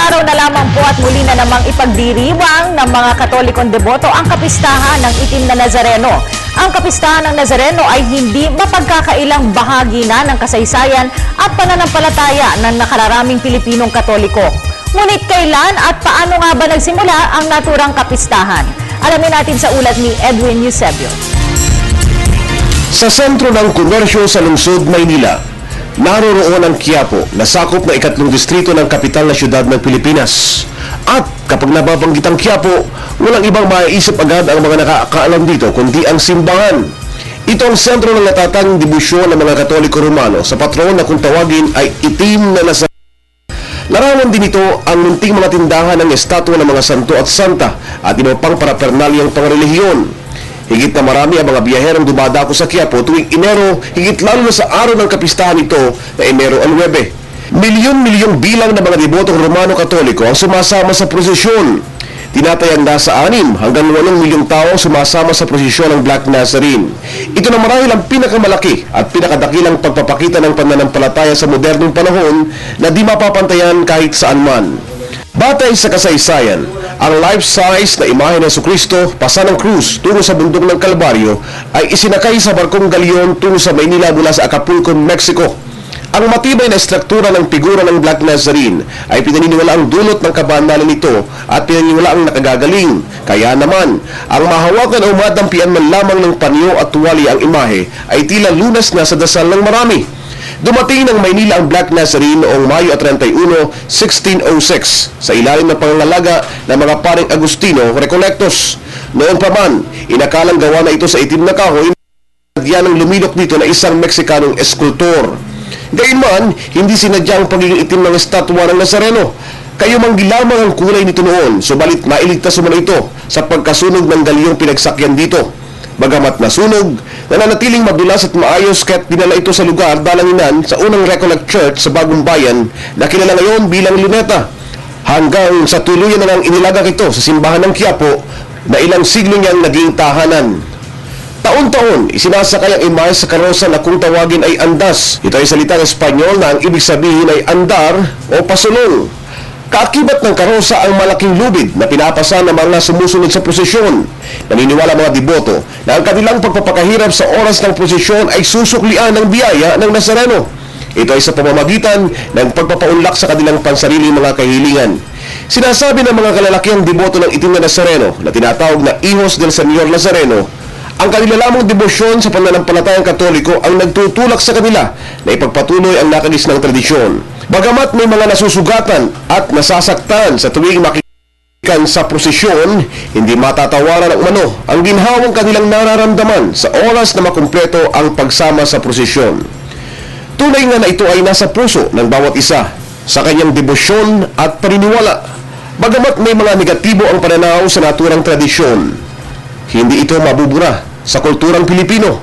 araw na lamang po at muli na namang ipagdiriwang ng mga Katolikong deboto ang kapistahan ng Itim na Nazareno. Ang kapistahan ng Nazareno ay hindi mapagkakailang bahagi na ng kasaysayan at pananampalataya ng nakararaming Pilipinong Katoliko. Ngunit kailan at paano nga ba nagsimula ang naturang kapistahan? Alamin natin sa ulat ni Edwin Eusebio. Sa sentro ng komersyo sa lungsod Maynila, naroroon ang Quiapo na sakop na ikatlong distrito ng kapital na syudad ng Pilipinas. At kapag nababanggit ang Quiapo, walang ibang maiisip agad ang mga nakakaalam dito kundi ang simbahan. Ito ang sentro ng natatanging debosyon ng mga Katoliko Romano sa patron na kung tawagin ay Itim na Nazareno. Larawan din ito ang munting mga tindahan ng estatwa ng mga santo at santa at iba pang parapernalyang pangrelihiyon. Higit na marami ang mga biyaherong dumadako sa Quiapo tuwing Enero, higit lalo na sa araw ng kapistahan ito na Enero 9. Milyon-milyong bilang ng mga debotong Romano-Katoliko ang sumasama sa prosesyon. Tinatayang nasa 6 hanggang 8 milyong tao sumasama sa prosesyon ng Black Nazarene. Ito na marahil ang pinakamalaki at pinakadakilang pagpapakita ng pananampalataya sa modernong panahon na di mapapantayan kahit saan man. Batay sa kasaysayan, ang life-size na imahe ng Jesucristo pasa ng krus tungo sa bundok ng Kalbaryo ay isinakay sa barkong galyon tungo sa Maynila mula sa Acapulco, Mexico. Ang matibay na estruktura ng figura ng Black Nazarene ay pinaniniwala ang dulot ng kabanalan nito at pinaniniwala ang nakagagaling. Kaya naman, ang mahawakan o madampian man lamang ng panyo at tuwali ang imahe ay tila lunas na sa dasal ng marami. Dumating ng Maynila ang Black Nazarene noong Mayo 31, 1606 sa ilalim ng pangangalaga ng mga paring Agustino Recollectos. Noon pa man, inakalang gawa na ito sa itim na kahoy na ng lumilok dito na isang Meksikanong eskultor. Gayunman, hindi sinadya ang pagiging itim ng estatwa ng Nazareno. Kayo manggilamang ang kulay nito noon, subalit mailigtas mo na ito sa pagkasunog ng galyong pinagsakyan dito. Bagamat nasunog, nananatiling madulas at maayos kaya't dinala ito sa lugar dalanginan sa unang Recollect Church sa Bagong Bayan na kilala ngayon bilang Luneta. Hanggang sa tuluyan na nang inilagak ito sa simbahan ng Quiapo na ilang siglo niyang naging tahanan. Taon-taon, isinasakay ang imahe sa karosa na kung tawagin ay andas. Ito ay salitang Espanyol na ang ibig sabihin ay andar o pasulong. Kaakibat ng karosa ang malaking lubid na pinapasa ng mga sumusunod sa prosesyon. Naniniwala mga deboto na ang kanilang pagpapakahirap sa oras ng prosesyon ay susuklian ng biyaya ng Nazareno. Ito ay sa pamamagitan ng pagpapaunlak sa kanilang pansariling mga kahilingan. Sinasabi ng mga kalalakiang deboto ng Itim na Nazareno na tinatawag na Hijos del Señor Nazareno, ang kanila lamang debosyon sa pananampalatayang Katoliko ang nagtutulak sa kanila na ipagpatuloy ang nakagisnang tradisyon. Bagamat may mga nasusugatan at nasasaktan sa tuwing makikikan sa prosesyon, hindi matatawaran ng umano ang ginhawang kanilang nararamdaman sa oras na makumpleto ang pagsama sa prosesyon. Tunay nga na ito ay nasa puso ng bawat isa sa kanyang debosyon at paniniwala. Bagamat may mga negatibo ang pananaw sa naturang tradisyon, hindi ito mabubura sa kulturang Pilipino.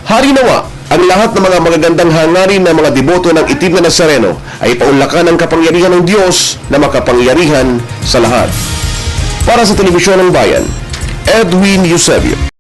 Hari nawa, ang lahat ng mga magagandang hangarin ng mga deboto ng Itim na Nazareno ay paunlakan ng kapangyarihan ng Diyos na makapangyarihan sa lahat. Para sa Telebisyon ng Bayan, Edwin Eusebio.